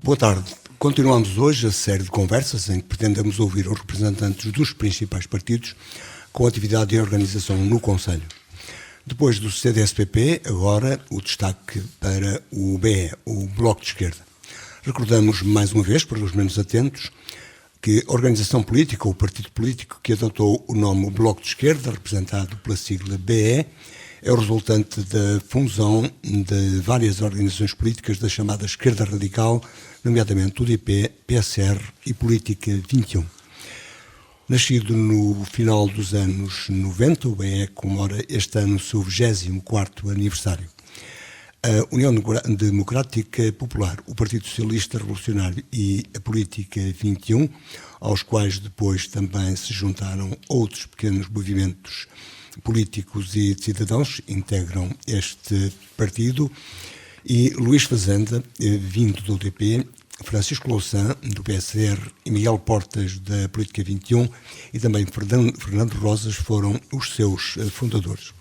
Boa tarde. Continuamos hoje a série de conversas em que pretendemos ouvir os representantes dos principais partidos com atividade e organização no Conselho. Depois do CDS-PP, agora o destaque para o BE, o Bloco de Esquerda. Recordamos mais uma vez, para os menos atentos, que a organização política, ou partido político que adotou o nome Bloco de Esquerda, representado pela sigla BE, é o resultante da fusão de várias organizações políticas da chamada esquerda radical, nomeadamente UDP, PSR e Política 21. Nascido no final dos anos 90, o BE comemora este ano o seu 24º aniversário. A União Democrática Popular, o Partido Socialista Revolucionário e a Política 21, aos quais depois também se juntaram outros pequenos movimentos políticos e de cidadãos, integram este partido, e Luís Fazenda, vindo do UDP, Francisco Louçã, do PSR, e Miguel Portas, da Política 21, e também Fernando Rosas foram os seus fundadores.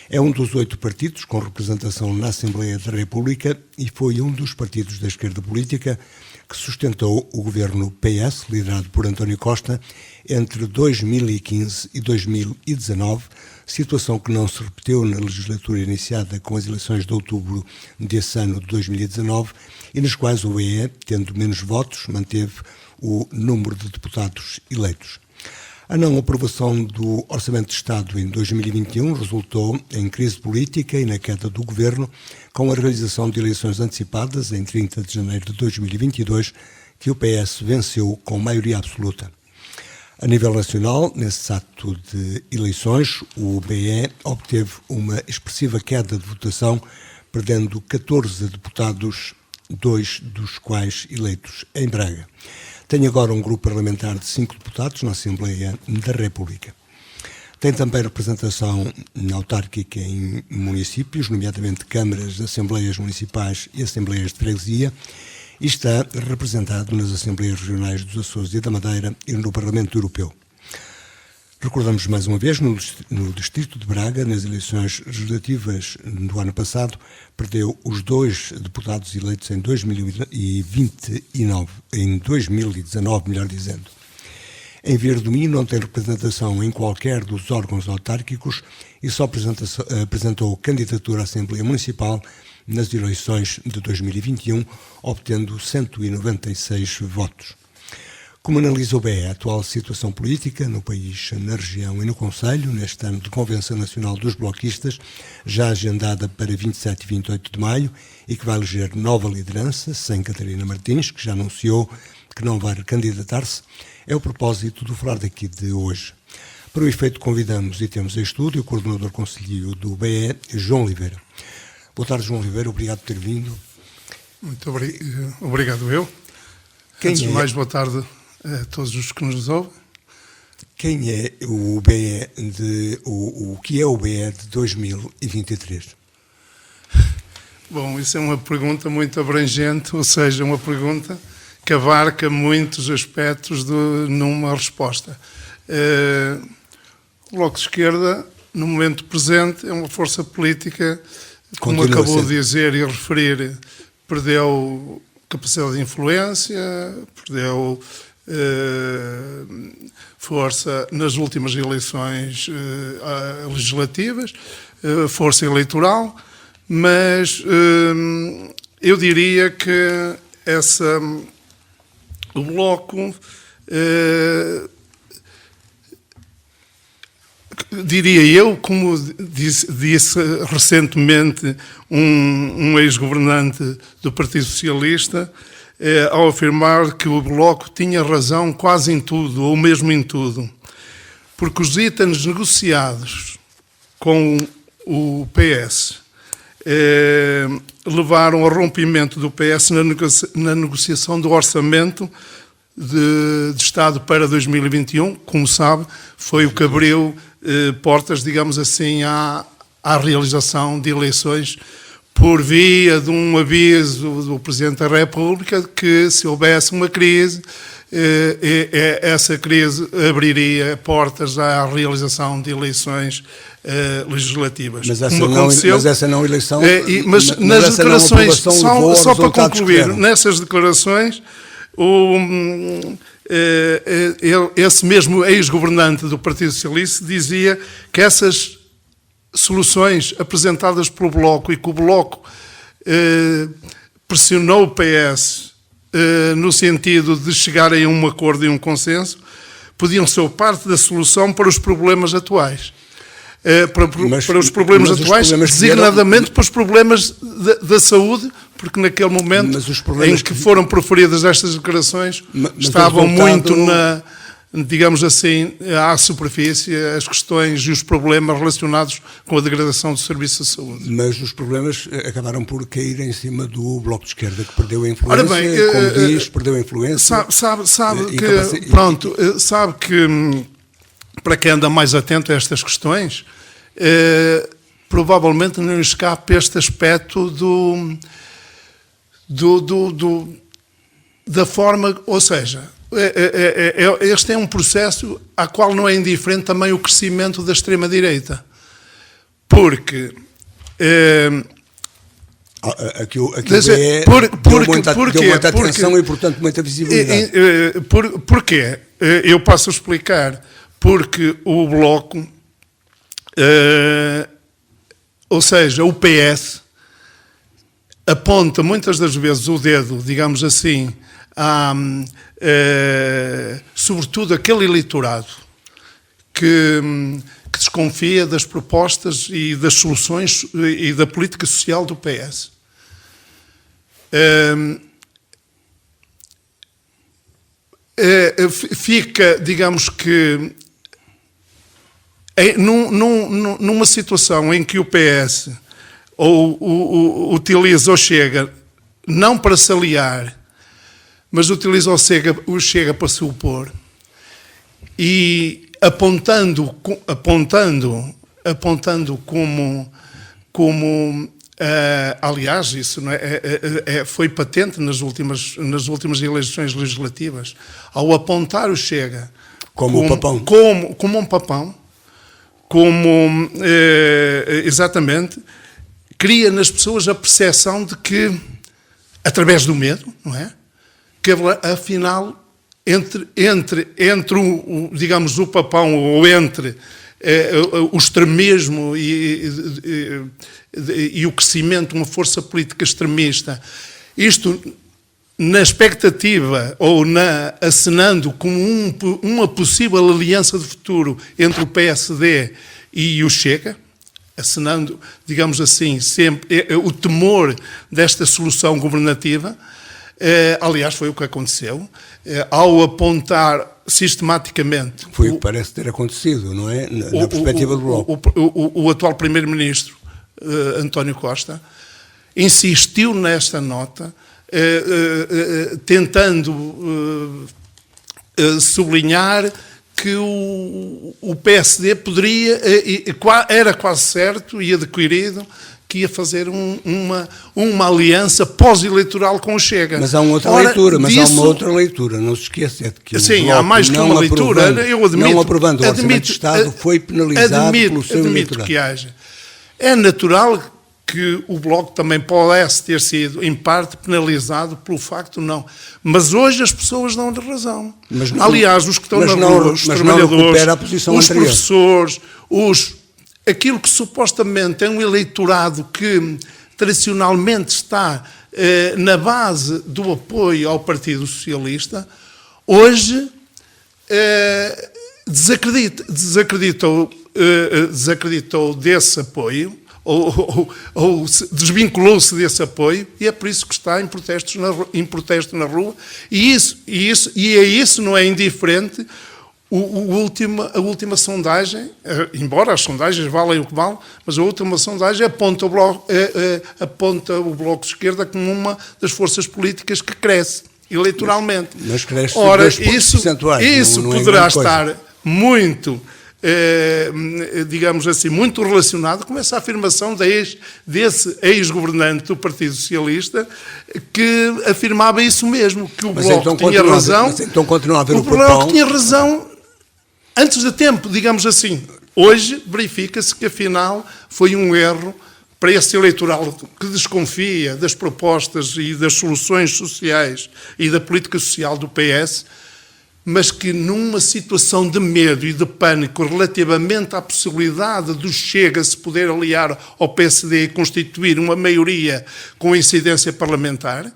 É um dos 8 partidos com representação na Assembleia da República e foi um dos partidos da esquerda política que sustentou o governo PS, liderado por António Costa, entre 2015 e 2019, situação que não se repetiu na legislatura iniciada com as eleições de outubro desse ano de 2019 e nas quais o BE, tendo menos votos, manteve o número de deputados eleitos. A não aprovação do Orçamento de Estado em 2021 resultou em crise política e na queda do governo, com a realização de eleições antecipadas em 30 de janeiro de 2022, que o PS venceu com maioria absoluta. A nível nacional, nesse ato de eleições, o BE obteve uma expressiva queda de votação, perdendo 14 deputados, 2 dos quais eleitos em Braga. Tem agora um grupo parlamentar de 5 deputados na Assembleia da República. Tem também representação autárquica em municípios, nomeadamente câmaras, assembleias municipais e assembleias de freguesia, e está representado nas Assembleias Regionais dos Açores e da Madeira e no Parlamento Europeu. Recordamos mais uma vez, no Distrito de Braga, nas eleições legislativas do ano passado, perdeu os 2 deputados eleitos em 2019, melhor dizendo. Em Via do Minho não tem representação em qualquer dos órgãos autárquicos e só apresentou candidatura à Assembleia Municipal nas eleições de 2021, obtendo 196 votos. Como analisa o BE a atual situação política no país, na região e no Conselho, neste ano de Convenção Nacional dos Bloquistas, já agendada para 27 e 28 de maio, e que vai eleger nova liderança, sem Catarina Martins, que já anunciou que não vai recandidatar-se, é o propósito do Falar Daqui de hoje. Para o efeito, convidamos e temos em estúdio o coordenador conselheiro do BE, João Oliveira. Boa tarde, João Oliveira, obrigado por ter vindo. Muito obrigado eu. Antes de mais, boa tarde a todos os que nos ouvem. Quem é o BE o que é o BE de 2023? Bom, isso é uma pergunta muito abrangente, ou seja, uma pergunta que abarca muitos aspectos numa resposta. O Bloco de Esquerda, no momento presente, é uma força política, como acabou de dizer e referir, perdeu capacidade de influência, perdeu força nas últimas eleições legislativas, força eleitoral, mas eu diria que o Bloco, diria eu, como disse recentemente um ex-governante do Partido Socialista, ao afirmar que o Bloco tinha razão quase em tudo, ou mesmo em tudo, porque os itens negociados com o PS levaram ao rompimento do PS na negociação do orçamento de Estado para 2021, como sabe, foi o que abriu portas, digamos assim, à realização de eleições por via de um aviso do Presidente da República que, se houvesse uma crise, essa crise abriria portas à realização de eleições legislativas. Mas essa não eleição... Mas nas declarações, só para concluir, nessas declarações, esse mesmo ex-governante do Partido Socialista dizia que essas soluções apresentadas pelo Bloco e que o Bloco pressionou o PS no sentido de chegarem a um acordo e um consenso, podiam ser parte da solução para os problemas atuais. Para os problemas atuais, designadamente para os problemas da saúde, porque naquele momento em que foram proferidas estas declarações, estavam muito digamos assim, à superfície as questões e os problemas relacionados com a degradação do serviço de saúde. Mas os problemas acabaram por cair em cima do Bloco de Esquerda, que perdeu a influência, como diz, perdeu a influência. Sabe que para quem anda mais atento a estas questões, provavelmente não escapa este aspecto da forma, ou seja, este é um processo a qual não é indiferente também o crescimento da extrema-direita. Porque... Aquilo deu muita atenção e, portanto, muita visibilidade. Porquê? Eu passo a explicar. Porque o Bloco, ou seja, o PS, aponta muitas das vezes o dedo, digamos assim, sobretudo aquele eleitorado que desconfia das propostas e das soluções e da política social do PS. Fica, digamos que, numa situação em que o PS utiliza o Chega não para se aliar, mas utiliza o Chega para se opor, e apontando como aliás, isso não foi patente nas últimas eleições legislativas, ao apontar o Chega como um papão, exatamente, cria nas pessoas a percepção de que, através do medo, não é? Que afinal, entre digamos, o papão, ou entre o extremismo e o crescimento de uma força política extremista, isto na expectativa ou acenando como uma possível aliança de futuro entre o PSD e o Chega, acenando, digamos assim, sempre o temor desta solução governativa. Aliás, foi o que aconteceu, ao apontar sistematicamente... Foi o que parece ter acontecido, não é? Na perspectiva do Bloco. O atual Primeiro-Ministro, António Costa, insistiu nesta nota, tentando sublinhar que o PSD poderia, era quase certo e adquirido, que ia fazer uma aliança pós-eleitoral com o Chega. Mas há uma outra leitura, não se esqueça de que sim, o Bloco, há mais que uma leitura, eu admito. Não aprovando o Orçamento de Estado, foi penalizado pelo seu eleitorado. Que haja. É natural que o Bloco também pudesse ter sido, em parte, penalizado pelo facto não. Mas hoje as pessoas dão-lhe razão. Aliás, os que estão na rua, os trabalhadores, os professores, aquilo que supostamente é um eleitorado que tradicionalmente está na base do apoio ao Partido Socialista, hoje desacreditou desse apoio, ou desvinculou-se desse apoio, e é por isso que está em protesto na rua, e a isso não é indiferente a última sondagem, embora as sondagens valem o que valem, mas a última sondagem aponta o Bloco de Esquerda como uma das forças políticas que cresce eleitoralmente. Mas cresce. Ora, isso poderá estar muito digamos assim, muito relacionado com essa afirmação desse ex-governante do Partido Socialista que afirmava isso mesmo, que o Bloco tinha razão. Mas então continua a haver o Bloco tinha razão antes de tempo, digamos assim. Hoje verifica-se que afinal foi um erro para esse eleitorado que desconfia das propostas e das soluções sociais e da política social do PS, mas que numa situação de medo e de pânico relativamente à possibilidade do Chega se poder aliar ao PSD e constituir uma maioria com incidência parlamentar,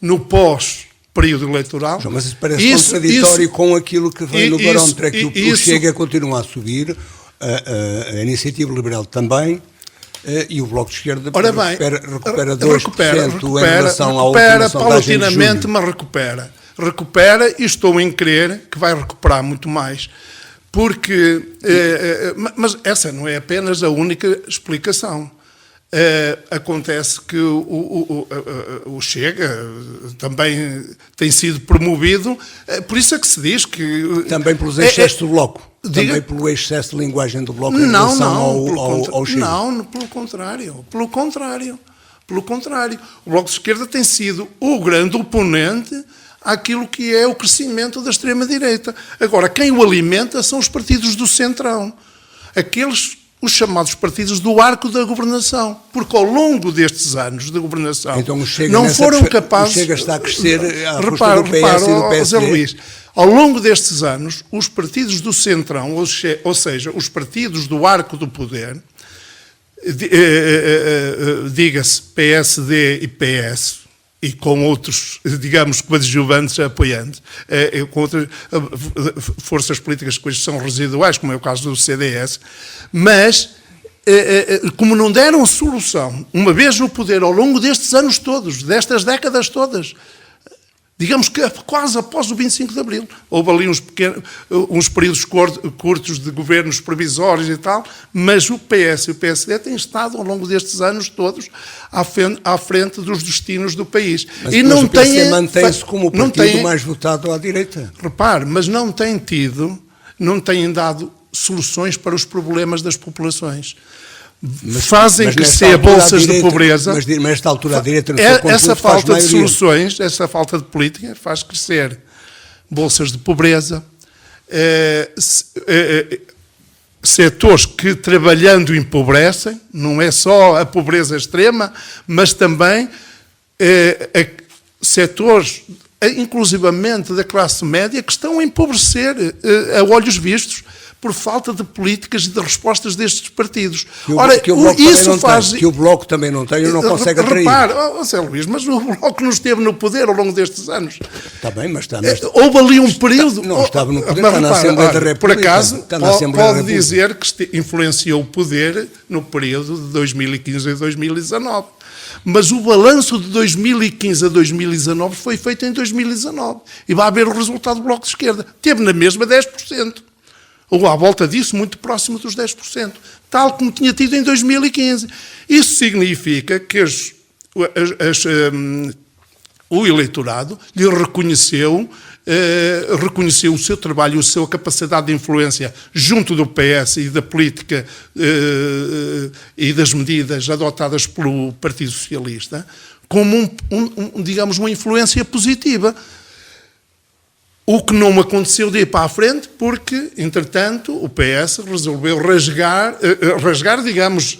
no pós-período eleitoral... Mas isso parece contraditório com aquilo que vem no barómetro, é que o Chega continua a subir, a Iniciativa Liberal também, e o Bloco de Esquerda recupera 2% em relação à última sondagem de julho. Mas recupera e estou em crer que vai recuperar muito mais, porque, mas essa não é apenas a única explicação. Acontece que o Chega também tem sido promovido, por isso é que se diz que... Também pelos excessos do Bloco, também pelo excesso de linguagem do Bloco em relação ao Chega. Não, pelo contrário. O Bloco de Esquerda tem sido o grande oponente àquilo que é o crescimento da extrema-direita. Agora, quem o alimenta são os partidos do centrão, os chamados partidos do arco da governação, porque ao longo destes anos de governação então, não foram capazes... O Chega está a crescer à custa do PS e do PSD. Luís, ao longo destes anos, os partidos do centrão, ou seja, os partidos do arco do poder, diga-se PSD e PS, e com outros, digamos, coadjuvantes apoiantes, com outras forças políticas que hoje são residuais, como é o caso do CDS, mas, como não deram solução, uma vez no poder, ao longo destes anos todos, destas décadas todas, digamos que quase após o 25 de Abril, houve ali uns períodos curtos de governos provisórios e tal, mas o PS e o PSD têm estado ao longo destes anos todos à frente dos destinos do país. Mas o PSD mantém-se como o partido mais votado à direita. Repare, mas não têm dado soluções para os problemas das populações. Fazem crescer bolsas de pobreza. Mas nesta altura a direita essa falta de soluções, essa falta de política faz crescer bolsas de pobreza, setores que trabalhando empobrecem, não é só a pobreza extrema, mas também setores, inclusivamente da classe média, que estão a empobrecer a olhos vistos, por falta de políticas e de respostas destes partidos. Que o Bloco também não tem, não consegue atrair. Repare, José Luís, mas o Bloco não esteve no poder ao longo destes anos. Está bem, mas está... Houve ali um período... Não estava no poder, está na Assembleia da República. Por acaso, pode dizer que influenciou o poder no período de 2015 a 2019. Mas o balanço de 2015 a 2019 foi feito em 2019. E vai haver o resultado do Bloco de Esquerda. Teve na mesma 10%. Ou à volta disso, muito próximo dos 10%, tal como tinha tido em 2015. Isso significa que o eleitorado lhe reconheceu o seu trabalho, a sua capacidade de influência junto do PS e da política e das medidas adotadas pelo Partido Socialista como, digamos, uma influência positiva. O que não aconteceu de ir para a frente, porque, entretanto, o PS resolveu rasgar, digamos,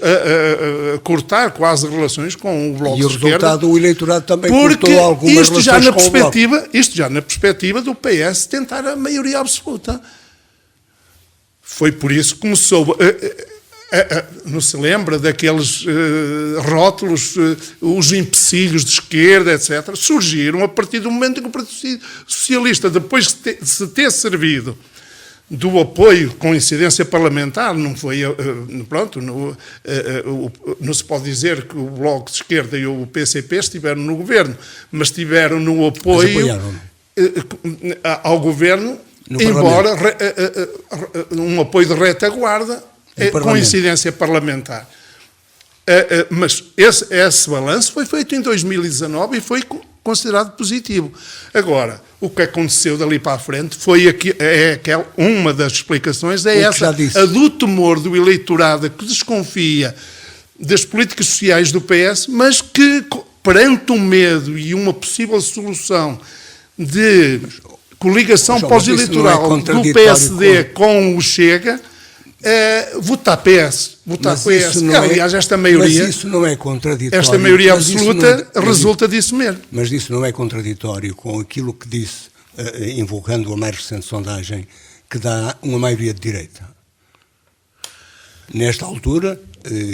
cortar quase relações com o Bloco de Esquerda. E o resultado, o eleitorado também cortou algumas relações com o Bloco. Isto já na perspectiva do PS tentar a maioria absoluta. Foi por isso que começou... não se lembra daqueles rótulos, os empecilhos de esquerda, etc., surgiram a partir do momento em que o Partido Socialista, depois de se ter servido do apoio com incidência parlamentar, não foi, pronto, não se pode dizer que o Bloco de Esquerda e o PCP estiveram no governo, mas estiveram no apoio ao governo, embora um apoio de retaguarda, com incidência parlamentar. Mas esse balanço foi feito em 2019 e foi considerado positivo. Agora, o que aconteceu dali para a frente foi uma das explicações é essa, a do temor do eleitorado que desconfia das políticas sociais do PS, mas que, perante um medo e uma possível solução de coligação pós-eleitoral do PSD com o Chega, votar PS, votar PS. Aliás, esta maioria... Mas isso não é contraditório. Esta maioria absoluta resulta disso mesmo. Mas isso não é contraditório com aquilo que disse, invocando a mais recente sondagem, que dá uma maioria de direita. Nesta altura,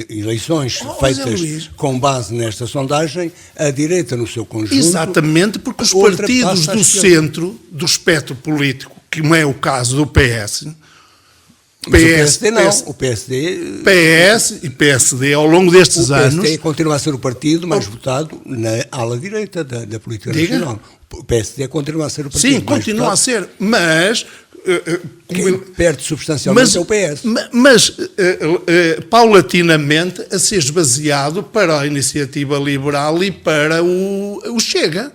eleições feitas com base nesta sondagem, a direita no seu conjunto... Exatamente, porque os partidos do centro, do espectro político, que não é o caso do PS... Mas o PSD não. O PSD... PS e PSD, ao longo destes anos... O PSD continua a ser o partido mais votado na ala direita da política nacional. O PSD continua a ser o partido mais votado. Sim, continua a ser, mas... Quem perde substancialmente é o PS. Mas paulatinamente, a ser esvaziado para a Iniciativa Liberal e para o Chega.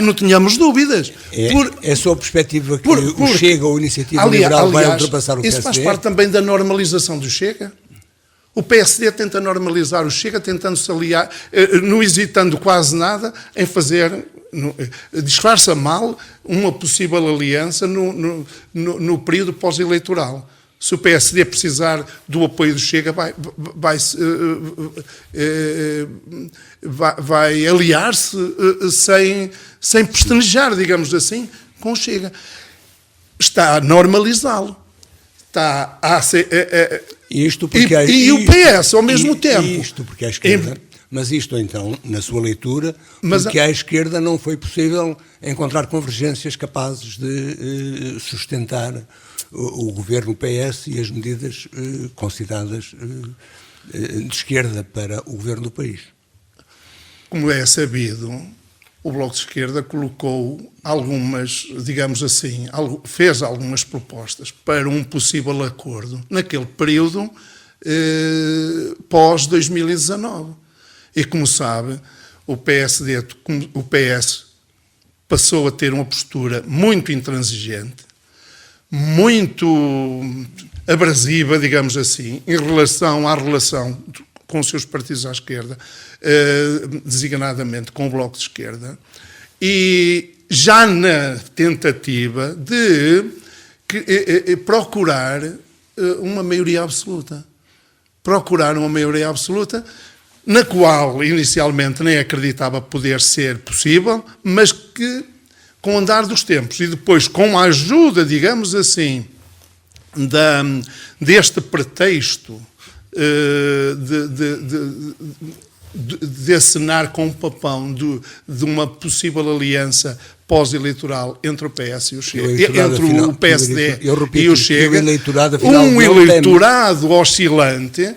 Não tínhamos dúvidas. É a sua perspectiva que o Chega ou a Iniciativa Liberal vai ultrapassar o PSD? Isso faz parte também da normalização do Chega. O PSD tenta normalizar o Chega, tentando se aliar, não hesitando quase nada em fazer, disfarça mal uma possível aliança no período pós-eleitoral. Se o PSD precisar do apoio do Chega, vai aliar-se sem pestanejar, digamos assim, com o Chega. Está a normalizá-lo. Está a ser... E o PS, ao mesmo tempo. Isto porque a esquerda... Mas isto, então, na sua leitura, porque à esquerda não foi possível encontrar convergências capazes de sustentar o governo PS e as medidas consideradas de esquerda para o governo do país. Como é sabido, o Bloco de Esquerda colocou algumas, digamos assim, fez algumas propostas para um possível acordo naquele período pós-2019. E como sabe, o PS passou a ter uma postura muito intransigente, muito abrasiva, digamos assim, em relação à relação com os seus partidos à esquerda, designadamente com o Bloco de Esquerda, e já na tentativa de procurar uma maioria absoluta. Procurar uma maioria absoluta na qual inicialmente nem acreditava poder ser possível, mas que, com o andar dos tempos e depois com a ajuda, digamos assim, deste pretexto de acenar com o papão de uma possível aliança pós-eleitoral entre o PS e o Chega, entre o PSD e o Chega, um eleitorado oscilante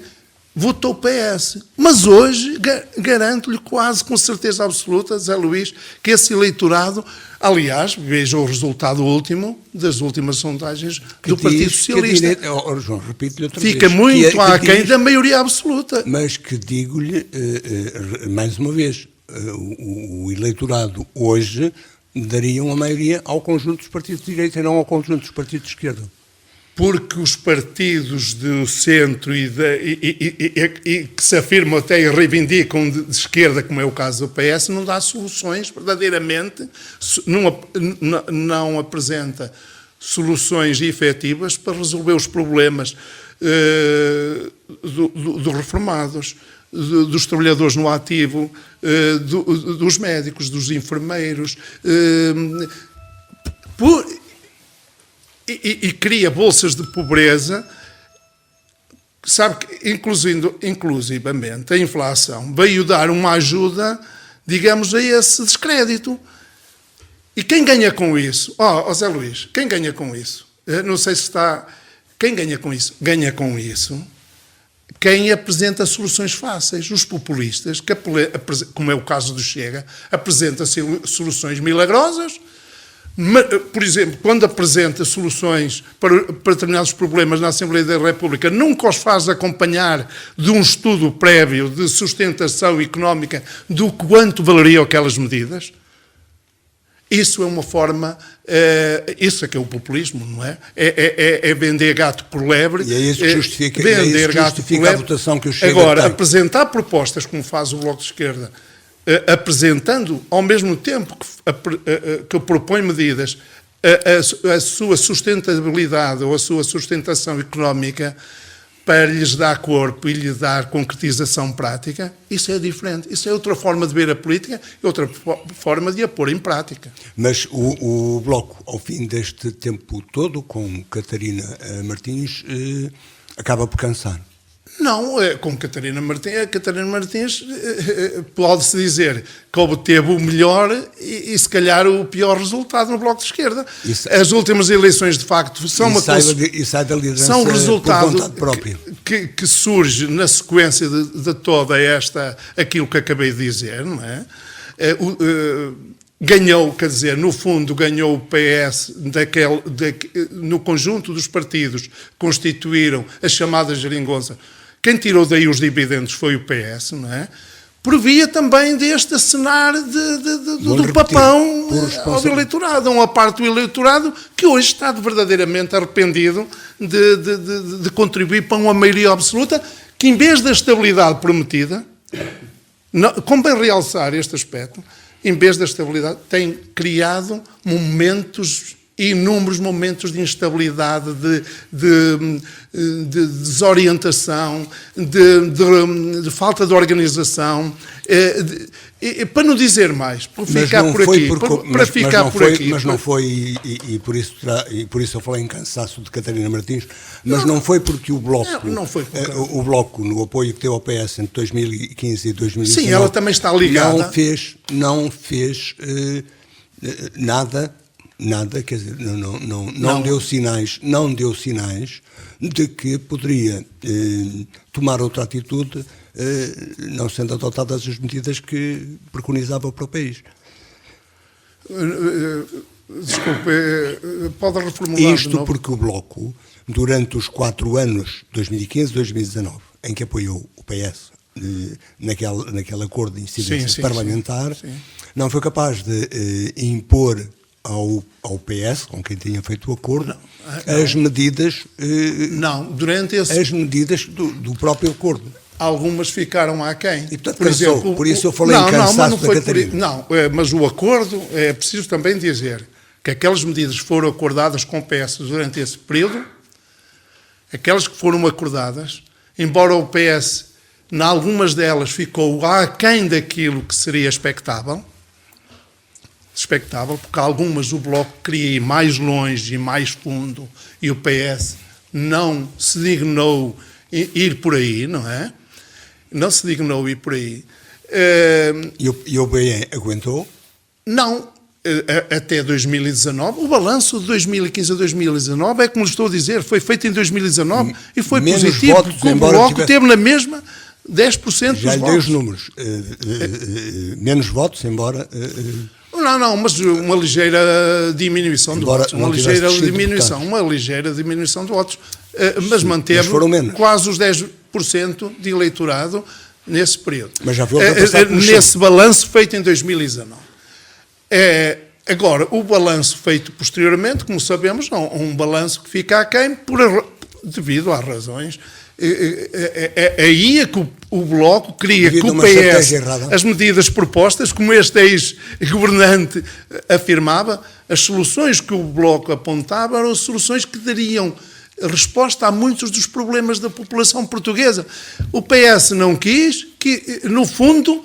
votou PS. Mas hoje, garanto-lhe quase com certeza absoluta, Zé Luís, que esse eleitorado, aliás, veja o resultado último das últimas sondagens do Partido Socialista. João, repito-lhe outra vez. Fica muito aquém da maioria absoluta. Mas que digo-lhe, mais uma vez, o eleitorado hoje daria uma maioria ao conjunto dos partidos de direita e não ao conjunto dos partidos de esquerda. Porque os partidos do centro e que se afirmam até e reivindicam de esquerda, como é o caso do PS, não dá soluções verdadeiramente, não apresenta soluções efetivas para resolver os problemas dos reformados, dos trabalhadores no ativo, dos médicos, dos enfermeiros, e cria bolsas de pobreza, sabe que, inclusivamente, a inflação veio dar uma ajuda, digamos, a esse descrédito. E quem ganha com isso? Zé Luís, quem ganha com isso? Não sei se está... Quem ganha com isso? Ganha com isso quem apresenta soluções fáceis. Os populistas, como é o caso do Chega, apresenta soluções milagrosas, por exemplo, quando apresenta soluções para determinados problemas na Assembleia da República, nunca os faz acompanhar de um estudo prévio de sustentação económica do quanto valeriam aquelas medidas. Isso é uma forma, isso é que é o populismo, não é? É vender gato por lebre. E é isso que justifica, a votação que o Chega Agora, tem. apresentar propostas como faz o Bloco de Esquerda, apresentando ao mesmo tempo que propõe medidas, a sua sustentabilidade ou a sua sustentação económica para lhes dar corpo e lhes dar concretização prática, isso é diferente. Isso é outra forma de ver a política e outra forma de a pôr em prática. Mas o Bloco, ao fim deste tempo todo, com Catarina Martins, acaba por cansar. Não, com Catarina Martins pode-se dizer que obteve o melhor e se calhar o pior resultado no Bloco de Esquerda. As últimas eleições, de facto, são sai da liderança são resultado por vontade própria. Que surge na sequência de toda aquilo que acabei de dizer, não é? Ganhou, quer dizer, no fundo ganhou o PS no conjunto dos partidos que constituíram a chamada geringonça. Quem tirou daí os dividendos foi o PS, não é? Previa também deste acenar do papão ao eleitorado, uma parte do eleitorado que hoje está verdadeiramente arrependido de contribuir para uma maioria absoluta que, em vez da estabilidade prometida, convém realçar este aspecto, em vez da estabilidade, tem criado inúmeros momentos de instabilidade, de desorientação, de falta de organização, para não dizer mais, por ficar por aqui. Mas não foi, e por isso eu falei em cansaço de Catarina Martins, mas não foi porque o Bloco, o Bloco, no apoio que teve ao PS entre 2015 e 2019, sim, ela também está ligada, não fez nada, quer dizer, não deu sinais de que poderia tomar outra atitude, não sendo adotadas as medidas que preconizava para o país. Desculpe, pode reformular. Isto porque o Bloco, durante os 4 anos, 2015 e 2019, em que apoiou o PS naquele acordo de incidência parlamentar, não foi capaz de impor ao PS, com quem tinha feito o acordo, as medidas as medidas do próprio acordo. Algumas ficaram aquém. E, portanto, por isso eu falei em cansaço da Catarina. Mas o acordo, é preciso também dizer que aquelas medidas foram acordadas com o PS durante esse período, aquelas que foram acordadas, embora o PS, em algumas delas, ficou aquém daquilo que seria expectável, porque algumas o Bloco queria ir mais longe e mais fundo e o PS não se dignou ir por aí, não é? Não se dignou ir por aí. E o BE aguentou? Não, até 2019. O balanço de 2015 a 2019 é como estou a dizer, foi feito em 2019 e foi positivo, porque o Bloco teve na mesma 10% dos votos. Já lhe dei os números. Menos votos, embora... Não, mas uma ligeira diminuição de votos. Uma ligeira diminuição de votos. Mas manteve quase os 10% de eleitorado nesse período. Mas já foi nesse balanço feito em 2019. Agora, o balanço feito posteriormente, como sabemos, é um balanço que fica aquém devido às razões. Aí é que o Bloco queria que o PS, as medidas propostas, como este ex-governante afirmava, as soluções que o Bloco apontava eram soluções que dariam resposta a muitos dos problemas da população portuguesa. O PS não quis, que no fundo,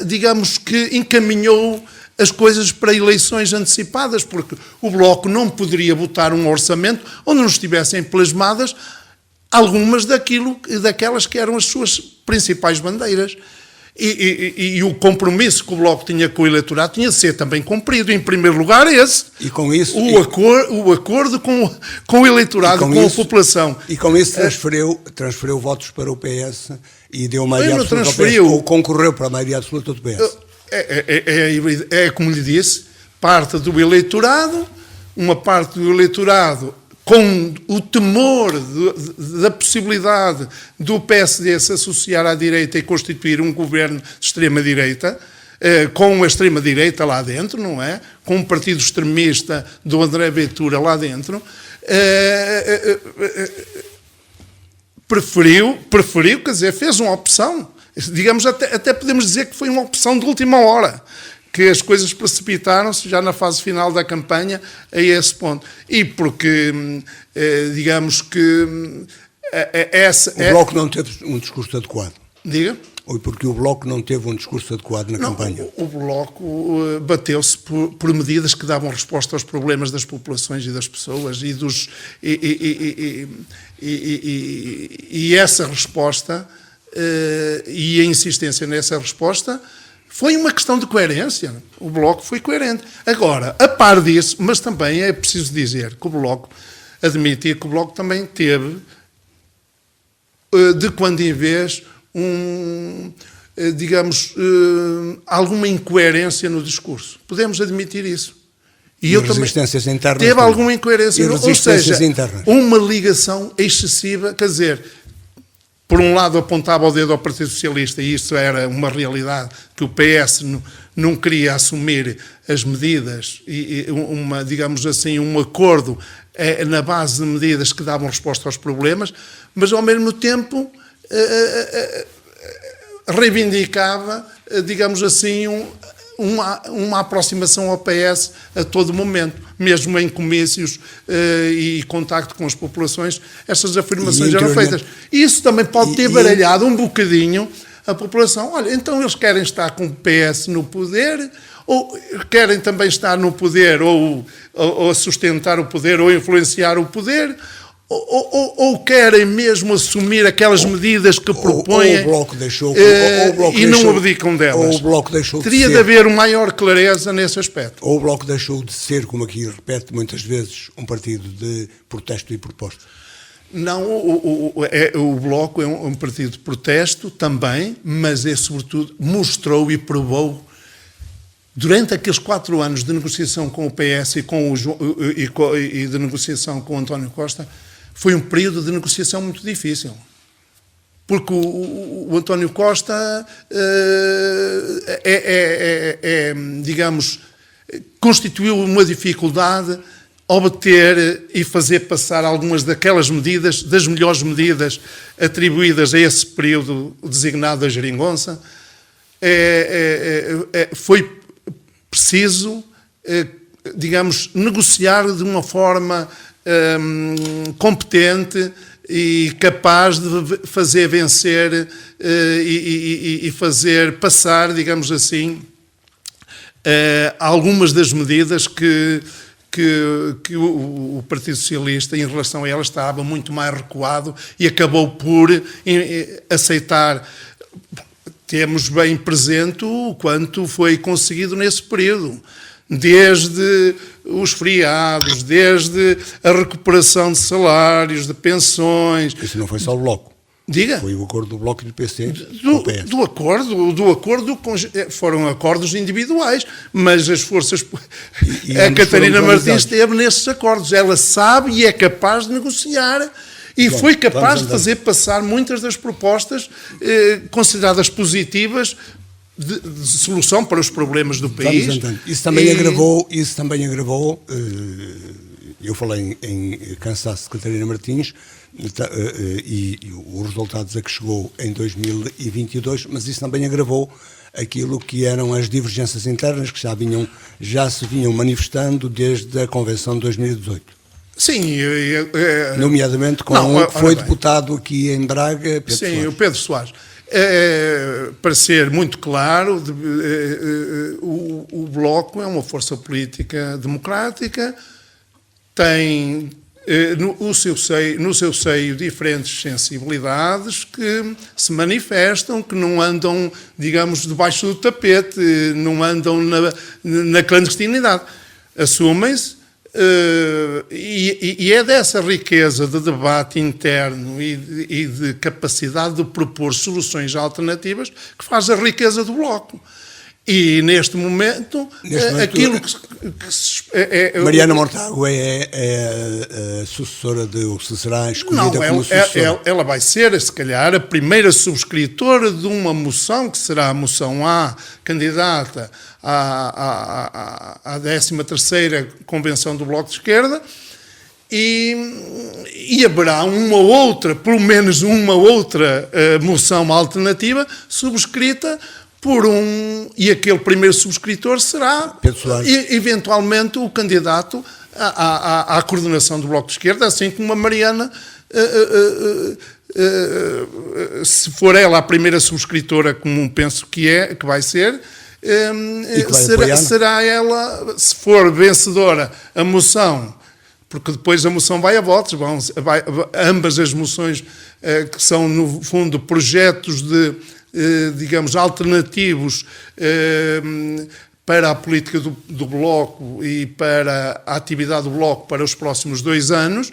digamos que encaminhou as coisas para eleições antecipadas, porque o Bloco não poderia votar um orçamento onde não estivessem plasmadas algumas daquelas que eram as suas principais bandeiras. E o compromisso que o Bloco tinha com o eleitorado tinha de ser também cumprido. Em primeiro lugar, esse. E com isso, o acordo com o eleitorado, com a população. E com isso transferiu votos para o PS e deu maioria absoluta ao PS, ou concorreu para a maioria absoluta do PS. É como lhe disse, parte do eleitorado, com o temor da possibilidade do PSD se associar à direita e constituir um governo de extrema-direita, com a extrema-direita lá dentro, não é? Com um partido extremista do André Ventura lá dentro, preferiu, quer dizer, fez uma opção. Digamos, até podemos dizer que foi uma opção de última hora, que as coisas precipitaram-se já na fase final da campanha a esse ponto. E porque, digamos que... O Bloco não teve um discurso adequado. Diga? Ou porque o Bloco não teve um discurso adequado na campanha? O Bloco bateu-se por medidas que davam resposta aos problemas das populações e das pessoas e essa resposta e a insistência nessa resposta foi uma questão de coerência. O Bloco foi coerente. Agora, a par disso, mas também é preciso dizer que o Bloco, admitir que o Bloco também teve, de quando em vez, digamos, alguma incoerência no discurso. Podemos admitir isso. E resistências internas. Teve alguma incoerência, ou seja, internas. Uma ligação excessiva, quer dizer, por um lado apontava o dedo ao Partido Socialista, e isso era uma realidade, que o PS não queria assumir as medidas, e digamos assim, um acordo na base de medidas que davam resposta aos problemas, mas ao mesmo tempo reivindicava, digamos assim, uma aproximação ao PS a todo momento, mesmo em comícios e contacto com as populações, essas afirmações eram feitas. Isso também pode ter baralhado um bocadinho a população. Olha, então eles querem estar com o PS no poder, ou querem também estar no poder, ou sustentar o poder, ou influenciar o poder, ou querem mesmo assumir aquelas medidas que propõem e não abdicam delas. Ou o Bloco deixou Teria de haver uma maior clareza nesse aspecto. Ou o Bloco deixou de ser, como aqui repete muitas vezes, um partido de protesto e proposta. Não, o Bloco é um partido de protesto também, mas sobretudo mostrou e provou durante aqueles 4 anos de negociação com o PS e de negociação com o António Costa. Foi um período de negociação muito difícil, porque o António Costa digamos, constituiu uma dificuldade obter e fazer passar algumas daquelas medidas, das melhores medidas atribuídas a esse período designado da geringonça. Foi preciso, digamos, negociar de uma forma competente e capaz de fazer vencer e fazer passar, digamos assim, algumas das medidas que o Partido Socialista, em relação a ela, estava muito mais recuado e acabou por aceitar. Temos bem presente o quanto foi conseguido nesse período. Desde os feriados, desde a recuperação de salários, de pensões. Isso não foi só o Bloco. Diga. Foi o acordo do Bloco e do PC. Do acordo foram acordos individuais, mas as forças... a Catarina Martins esteve nesses acordos. Ela sabe e é capaz de negociar. E foi capaz de fazer passar muitas das propostas consideradas positivas de solução para os problemas do país. Isso também agravou, eu falei em cansaço de Catarina Martins e os resultados a que chegou em 2022, mas isso também agravou aquilo que eram as divergências internas que já se vinham manifestando desde a Convenção de 2018. Sim. Nomeadamente com o que foi deputado aqui em Braga, Pedro Soares. Sim, o Pedro Soares. Para ser muito claro, o Bloco é uma força política democrática, tem no seu seio diferentes sensibilidades que se manifestam, que não andam, digamos, debaixo do tapete, não andam na clandestinidade. Assumem-se. E é dessa riqueza de debate interno e de capacidade de propor soluções alternativas que faz a riqueza do Bloco. E neste momento, aquilo que Mariana Mortágua é a sucessora ou se será escolhida como sucessora? Ela vai ser, se calhar, a primeira subscritora de uma moção, que será a moção A, candidata à 13ª Convenção do Bloco de Esquerda, e haverá uma outra, pelo menos uma outra moção alternativa subscrita por e aquele primeiro subscritor será, eventualmente, o candidato à coordenação do Bloco de Esquerda, assim como a Mariana, se for ela a primeira subscritora, como penso que vai ser, será ela, se for vencedora a moção, porque depois a moção vai a votos, ambas as moções que são, no fundo, projetos digamos, alternativos para a política do Bloco e para a atividade do Bloco para os próximos 2 anos,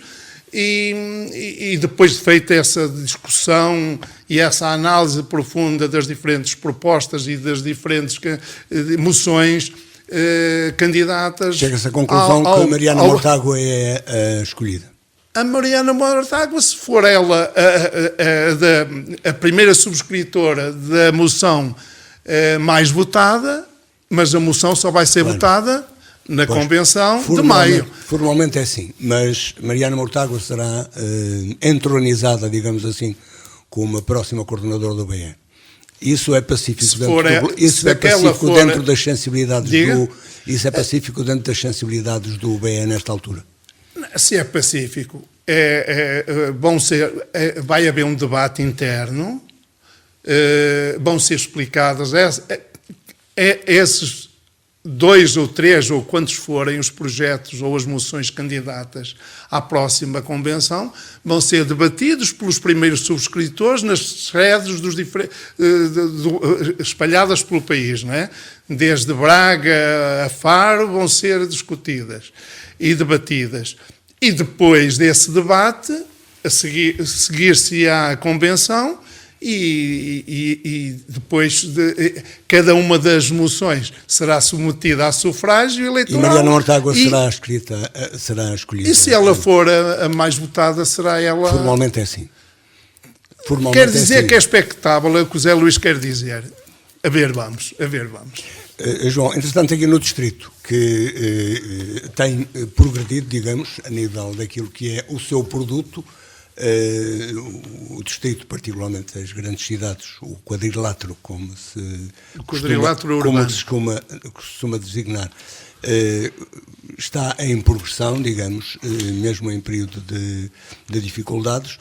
e depois de feita essa discussão e essa análise profunda das diferentes propostas e das diferentes moções candidatas... Chega-se à conclusão que a Mariana Mortágua é a escolhida. A Mariana Mortágua, se for ela a primeira subscritora da moção mais votada, mas a moção só vai ser votada na convenção de maio. Formalmente é assim, mas Mariana Mortágua será entronizada, digamos assim, como a próxima coordenadora do BE. Isso é pacífico dentro das sensibilidades isso é pacífico dentro das sensibilidades do BE nesta altura. Se é pacífico, vai haver um debate interno, vão ser explicadas esses 2 ou 3 ou quantos forem os projetos ou as moções candidatas à próxima convenção, vão ser debatidos pelos primeiros subscritores nas sedes espalhadas pelo país, não é? Desde Braga a Faro vão ser discutidas e debatidas. E depois desse debate, seguir-se-á a convenção e depois cada uma das moções será submetida a sufrágio eleitoral. E Mariana Mortágua será escolhida. E se ela for a mais votada, será ela... Formalmente é assim. Quer dizer que é expectável, é o que o Zé Luís quer dizer. A ver, vamos. João, entretanto, aqui no Distrito, que tem progredido, digamos, a nível daquilo que é o seu produto, o Distrito, particularmente as grandes cidades, o quadrilátero, como se costuma designar, está em progressão, digamos, mesmo em período de dificuldades,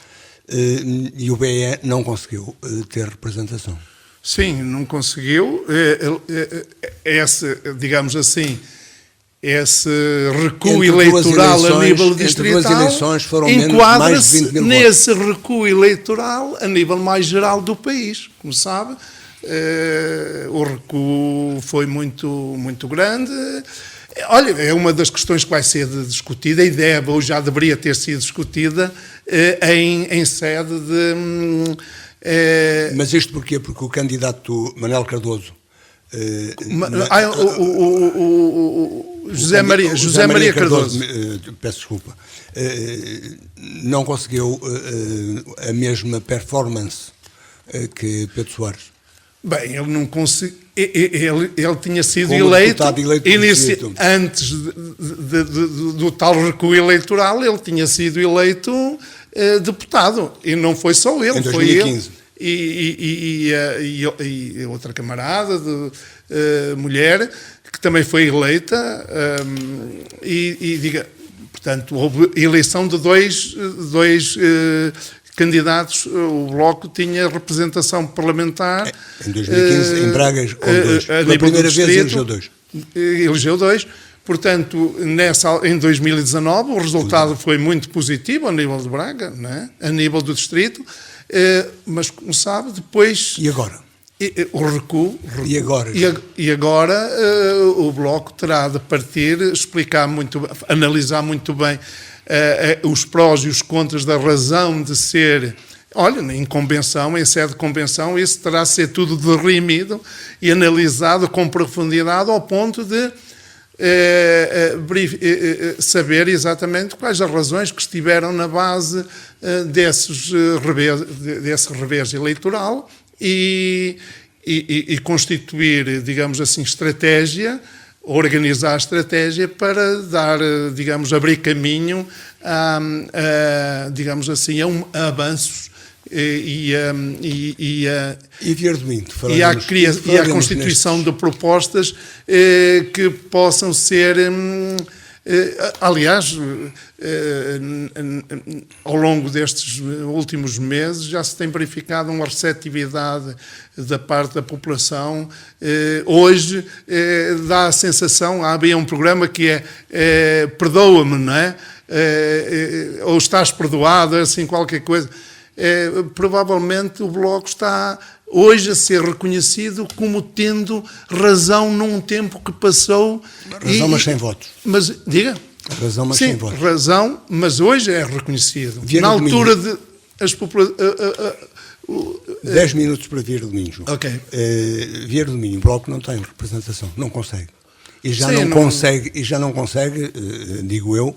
e o BE não conseguiu ter representação. Sim, não conseguiu. Digamos assim, esse recuo eleitoral a nível distrital enquadra-se nesse recuo eleitoral a nível mais geral do país. Como sabe, o recuo foi muito, muito grande. Olha, é uma das questões que vai ser discutida e ou já deveria ter sido discutida em sede de... Mas isto porquê? Porque o candidato Manuel Cardoso... José Maria Cardoso. Peço desculpa. Não conseguiu a mesma performance que Pedro Soares. Bem, ele não conseguiu. Ele tinha sido eleito antes do tal recuo eleitoral, ele tinha sido eleito deputado. E não foi só ele, em 2015. Foi ele e outra camarada, mulher, que também foi eleita. Portanto, houve eleição de dois candidatos. O Bloco tinha representação parlamentar. Em 2015, em Braga, com 2. Pela primeira vez elegeu 2. Elegeu 2. Portanto, em 2019, o resultado foi muito positivo a nível de Braga, não é? A nível do distrito, mas, como sabe, depois... E agora? O recuo. E agora? E agora o Bloco terá de partir, analisar muito bem os prós e os contras da razão de ser olha, em convenção, em sede de convenção, isso terá de ser tudo derrimido e analisado com profundidade ao ponto de saber exatamente quais as razões que estiveram na base desse revés eleitoral e constituir, digamos assim, organizar a estratégia para dar, digamos, abrir caminho digamos assim, a avanços e a constituição de propostas que possam ser, aliás, ao longo destes últimos meses já se tem verificado uma receptividade da parte da população. Hoje dá a sensação, havia um programa que é perdoa-me, não é? Ou estás perdoado, assim qualquer coisa. Provavelmente o Bloco está hoje a ser reconhecido como tendo razão num tempo que passou. Razão, mas sem votos. Mas, diga? Razão, mas sim, sem votos. Razão, mas hoje é reconhecido. Vieira na Domingo. altura de... as populações... 10 minutos para Vieira Domingo. Ok. Vieira Domingo, o Bloco não tem representação, não consegue. E já Sim, não consegue, digo eu,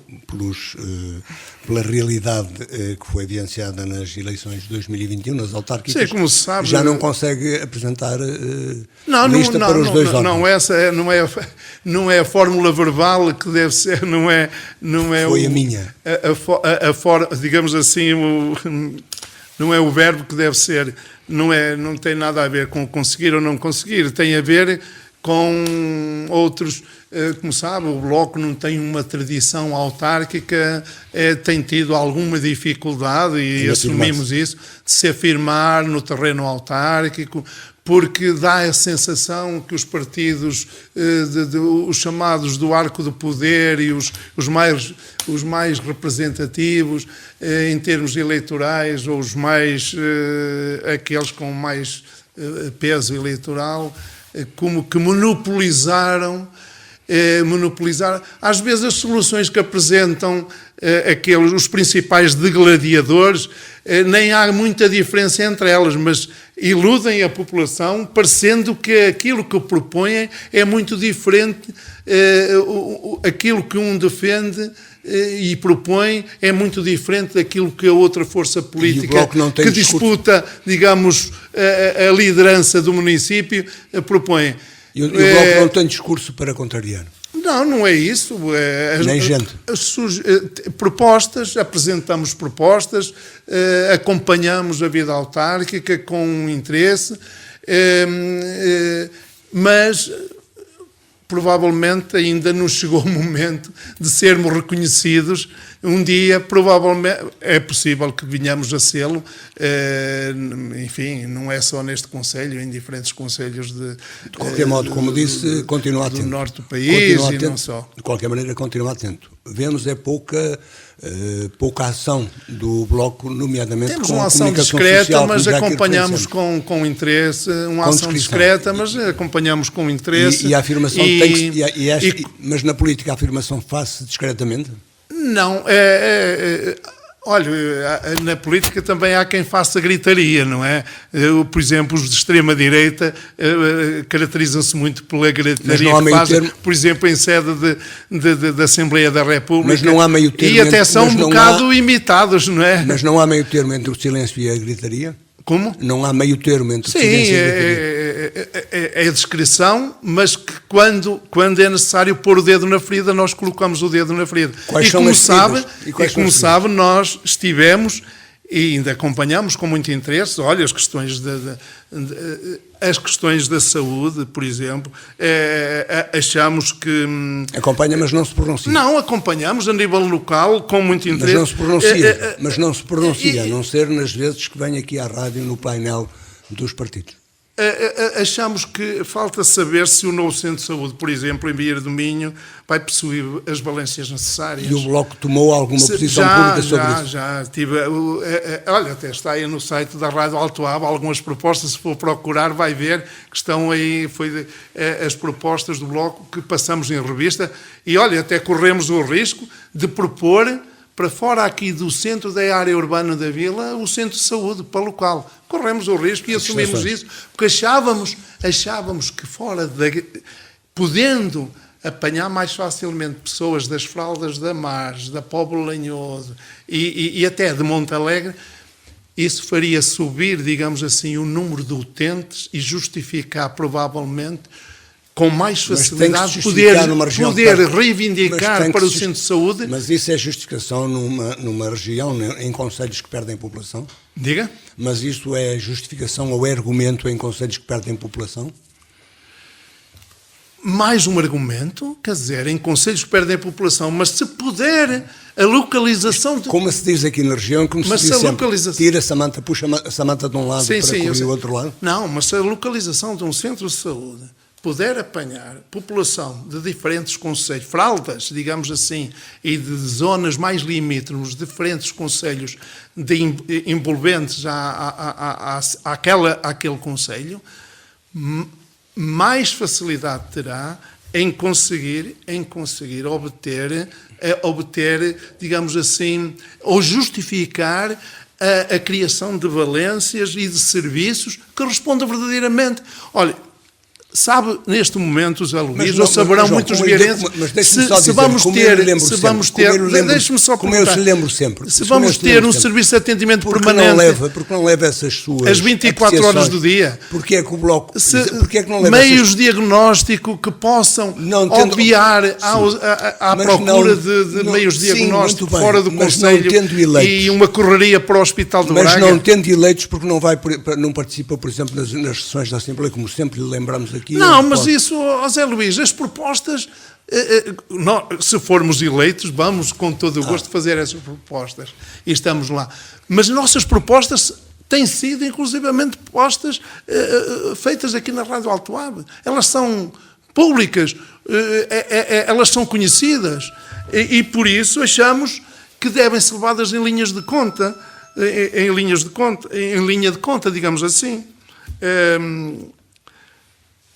pela realidade que foi evidenciada nas eleições de 2021, nas autárquicas. Sim, como se sabe, já não consegue apresentar lista para os dois órgãos. Não, essa não é a fórmula verbal que deve ser, não é foi a minha. Digamos assim, não é o verbo que deve ser, não tem nada a ver com conseguir ou não conseguir, tem a ver com outros, como sabe, o Bloco não tem uma tradição autárquica, tem tido alguma dificuldade, e assumimos isso, de se afirmar no terreno autárquico, porque dá a sensação que os partidos, os chamados do arco do poder e os mais representativos em termos eleitorais, ou aqueles com mais peso eleitoral, como que monopolizaram às vezes as soluções que apresentam os principais degladiadores, nem há muita diferença entre elas, mas iludem a população, parecendo que aquilo que propõem é muito diferente, aquilo que um defende e propõe é muito diferente daquilo que a outra força política que disputa, digamos, a liderança do município propõe. E o Bloco não tem discurso para contrariar? Não é isso. Nem gente. Apresentamos propostas, acompanhamos a vida autárquica com interesse, mas provavelmente ainda não chegou o momento de sermos reconhecidos. Um dia, provavelmente, é possível que venhamos a sê-lo, enfim, não é só neste concelho, em diferentes concelhos de qualquer modo, como disse, continua atento. Do norte do país e não só. De qualquer maneira, continua atento. Vemos pouca ação do Bloco, nomeadamente temos com uma a ação comunicação discreta, social, mas acompanhamos com interesse, ação discreta, mas acompanhamos com interesse. E a afirmação mas na política a afirmação faz-se discretamente? Não, olha, na política também há quem faça gritaria, não é? Por exemplo, os de extrema-direita caracterizam-se muito pela gritaria que fazem, por exemplo, em sede da Assembleia da República. Mas não há meio termo. E até são um bocado imitados, não é? Mas não há meio termo entre o silêncio e a gritaria? Como? Não há meio termo entre o silêncio e a gritaria? É a descrição, mas que quando é necessário pôr o dedo na ferida, nós colocamos o dedo na ferida. Quais são as feridas? Como sabe, nós estivemos e ainda acompanhamos com muito interesse, olha, as questões da saúde, por exemplo, achamos que... Acompanha, mas não se pronuncia. Não, acompanhamos a nível local com muito interesse. Mas não se pronuncia, a não ser nas vezes que vem aqui à rádio no painel dos partidos. Achamos que falta saber se o novo centro de saúde, por exemplo, em Vieira do Minho, vai possuir as valências necessárias. E o Bloco tomou alguma posição pública sobre isso? Já tive. Olha, até está aí no site da Rádio Alto Aba algumas propostas, se for procurar vai ver que estão aí, as propostas do Bloco que passamos em revista, e olha, até corremos o risco de propor para fora aqui do centro da área urbana da vila, o centro de saúde, para o qual corremos o risco e assumimos isso, porque achávamos que fora, podendo apanhar mais facilmente pessoas das Fraldas da Margem, da Póvoa Lanhoso e até de Monte Alegre, isso faria subir, digamos assim, o número de utentes e justificar, provavelmente, com mais facilidade, poder reivindicar para o centro de saúde. Mas isso é justificação numa região, em concelhos que perdem população? Diga? Mas isso é justificação ou é argumento em concelhos que perdem população? Mais um argumento, quer dizer, em concelhos que perdem a população, mas se puder a localização... Como se diz aqui na região, como se diz sempre, tira a Samanta, puxa a Samanta de um lado para cobrir o outro lado? Não, mas se a localização de um centro de saúde puder apanhar população de diferentes concelhos, fraldas, digamos assim, e de zonas mais limítrofes, diferentes concelhos envolventes àquele concelho, mais facilidade terá em conseguir obter, digamos assim, ou justificar a criação de valências e de serviços que respondam verdadeiramente. Olha, sabe, neste momento, José Luís, ou saberão muitos vieirenses, se vamos ter, deixe-me só perguntar, se vamos ter um serviço de atendimento permanente, porque não leva essas suas as 24 horas do dia, porque é que o Bloco, porque é que não leva meios de diagnóstico que possam obviar à procura de meios de diagnóstico fora do Conselho e uma correria para o Hospital de Braga. Mas não tendo eleitos, porque não participa, por exemplo, nas sessões da Assembleia, como sempre lhe lembramos aqui. Não, mas isso, José Luís, as propostas, se formos eleitos, vamos com todo o gosto fazer essas propostas e estamos lá. Mas nossas propostas têm sido inclusivamente propostas feitas aqui na Rádio Alto Ave. Elas são públicas, elas são conhecidas e por isso achamos que devem ser levadas em linhas de conta, em linha de conta, digamos assim.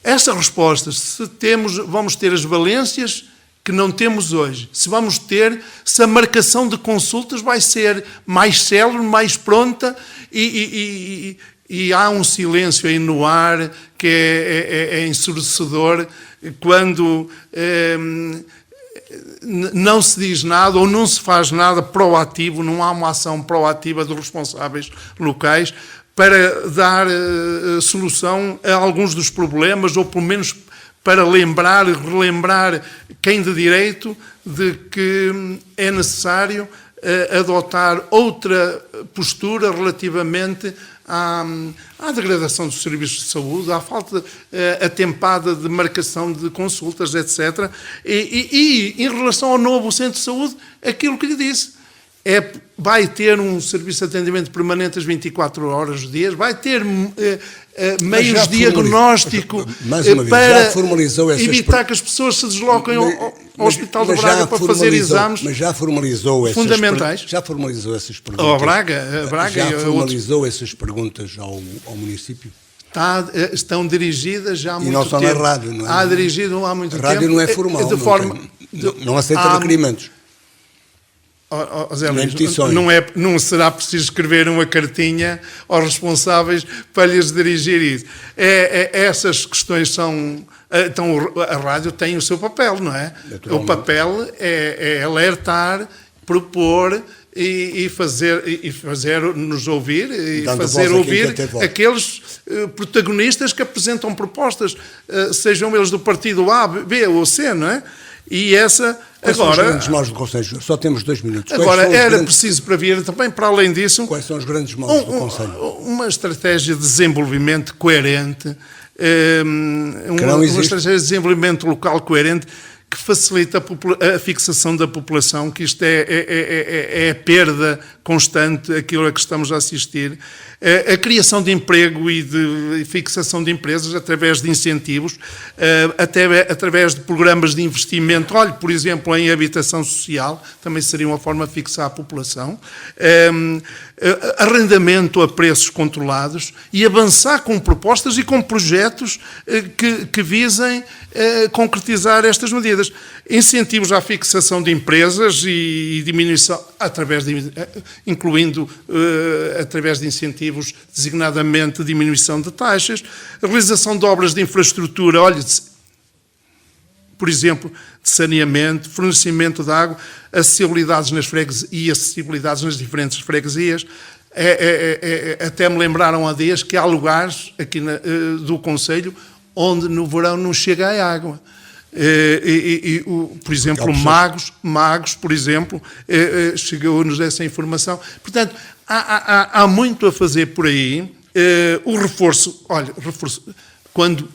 Essas respostas, vamos ter as valências que não temos hoje, se a marcação de consultas vai ser mais célere, mais pronta e há um silêncio aí no ar que é ensurdecedor quando não se diz nada ou não se faz nada proativo, não há uma ação proativa dos responsáveis locais para dar solução a alguns dos problemas, ou pelo menos para relembrar quem de direito de que é necessário adotar outra postura relativamente à degradação dos serviços de saúde, à falta atempada de marcação de consultas, etc. E em relação ao novo centro de saúde, aquilo que lhe disse, vai ter um serviço de atendimento permanente às 24 horas do dia, vai ter meios de diagnóstico para evitar que as pessoas se desloquem ao Hospital de Braga para fazer exames fundamentais. Já formalizou essas perguntas? Já formalizou essas perguntas ao município? Estão dirigidas já há muito tempo. E não só na rádio, não é? Há dirigido há muito tempo. A rádio não é formal, não aceita requerimentos. Zé Luís, não será preciso escrever uma cartinha aos responsáveis para lhes dirigir isso. Essas questões são... Então, a rádio tem o seu papel, não é? O papel é alertar, propor e fazer-nos ouvir, e fazer ouvir aqueles protagonistas que apresentam propostas, sejam eles do partido A, B ou C, não é? E essa... Quais são os grandes males do Conselho? Só temos 2 minutos. Agora, era preciso prever também, para além disso... Quais são os grandes males do Conselho? Uma estratégia de desenvolvimento coerente, uma estratégia de desenvolvimento local coerente que facilita a fixação da população, que isto é a perda constante, aquilo a que estamos a assistir, a criação de emprego e de fixação de empresas através de incentivos, até através de programas de investimento, olhe, por exemplo, em habitação social, também seria uma forma de fixar a população, arrendamento a preços controlados e avançar com propostas e com projetos que visem concretizar estas medidas. medidas, incentivos à fixação de empresas e diminuição, incluindo através de incentivos, designadamente diminuição de taxas, a realização de obras de infraestrutura, por exemplo, de saneamento, fornecimento de água, acessibilidades nas freguesias e acessibilidades nas diferentes freguesias. Até me lembraram há dias que há lugares aqui do concelho onde no verão não chega a água. Por exemplo, Magos, por exemplo, chegou-nos essa informação. Portanto, há muito a fazer por aí. O reforço, quando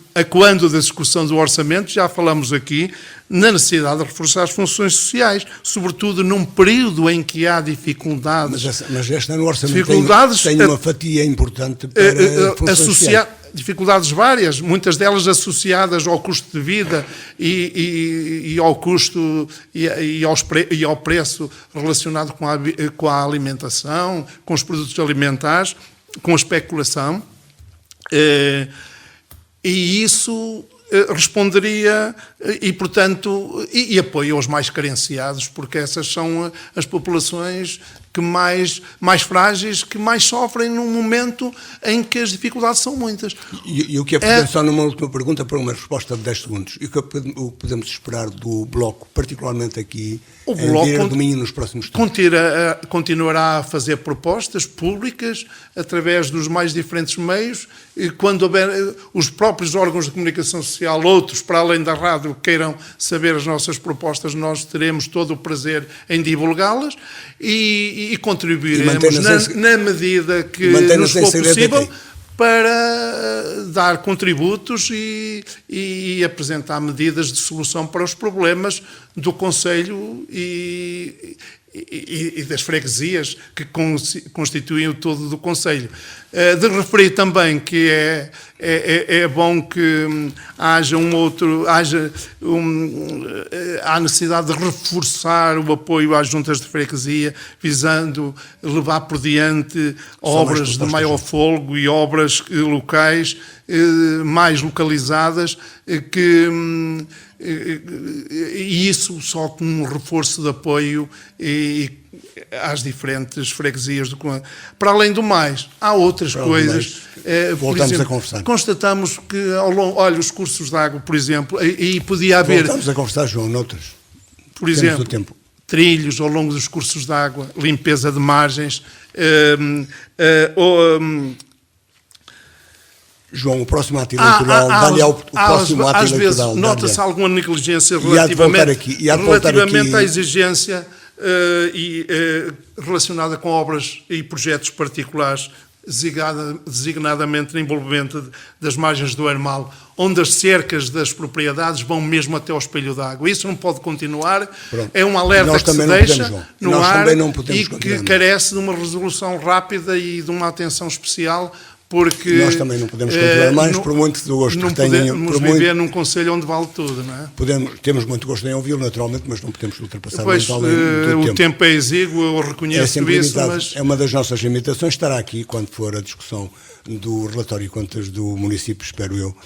da discussão do orçamento, já falamos aqui na necessidade de reforçar as funções sociais, sobretudo num período em que há dificuldades. Mas este ano o orçamento tem uma fatia importante para funções sociais. Dificuldades várias, muitas delas associadas ao custo de vida e ao custo e ao preço relacionado com a alimentação, com os produtos alimentares, com a especulação. E isso responderia portanto, apoio aos mais carenciados, porque essas são as populações que mais frágeis, que mais sofrem num momento em que as dificuldades são muitas. E o que é só numa última pergunta para uma resposta de 10 segundos, e o que podemos esperar do Bloco, particularmente aqui, o Bloco em domingo nos próximos tempos? Continuará a fazer propostas públicas através dos mais diferentes meios, e quando houver os próprios órgãos de comunicação social, outros para além da rádio, queiram saber as nossas propostas, nós teremos todo o prazer em divulgá-las e contribuiremos na medida que nos for possível para dar contributos e apresentar medidas de solução para os problemas do concelho e das freguesias que constituem o todo do concelho. De referir também que é bom que há necessidade de reforçar o apoio às juntas de freguesia, visando levar por diante obras de maior folgo e obras locais mais localizadas, e isso só com um reforço de apoio às diferentes freguesias do concelho. Para além do mais, há outras coisas. Voltamos a conversar. Constatamos que os cursos de água, por exemplo, e podia haver... Voltamos a conversar, João, noutras. Por exemplo, trilhos ao longo dos cursos de água, limpeza de margens, João, o próximo ato eleitoral, dá-lhe ao próximo ato eleitoral. Às vezes nota-se alguma negligência relativamente à exigência relacionada com obras e projetos particulares, designadamente no envolvimento das margens do Hermal, onde as cercas das propriedades vão mesmo até ao espelho d'água. Isso não pode continuar. Pronto. É um alerta que se deixa no ar e que carece de uma resolução rápida e de uma atenção especial, porque nós também não podemos continuar mais, por muito gosto que tenham. Não podemos viver num concelho onde vale tudo, não é? Temos muito gosto em ouvi-lo, naturalmente, mas não podemos ultrapassar muito além do tempo. O tempo é exíguo, eu reconheço isso, mas... É uma das nossas limitações, estará aqui quando for a discussão do relatório de contas do município, espero eu.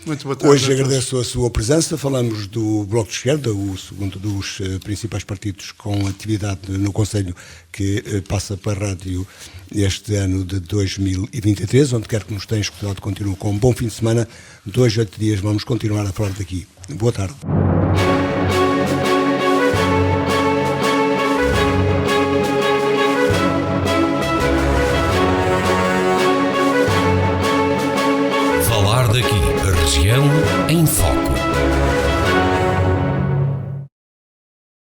Muito boa tarde. Hoje agradeço a sua presença. Falamos do Bloco de Esquerda, o segundo dos principais partidos com atividade no concelho, que passa para a rádio este ano de 2023. Onde quer que nos tenha escutado, continuo com um bom fim de semana. 2 a 8 dias vamos continuar a falar daqui. Boa tarde. Falar daqui, a região em foco.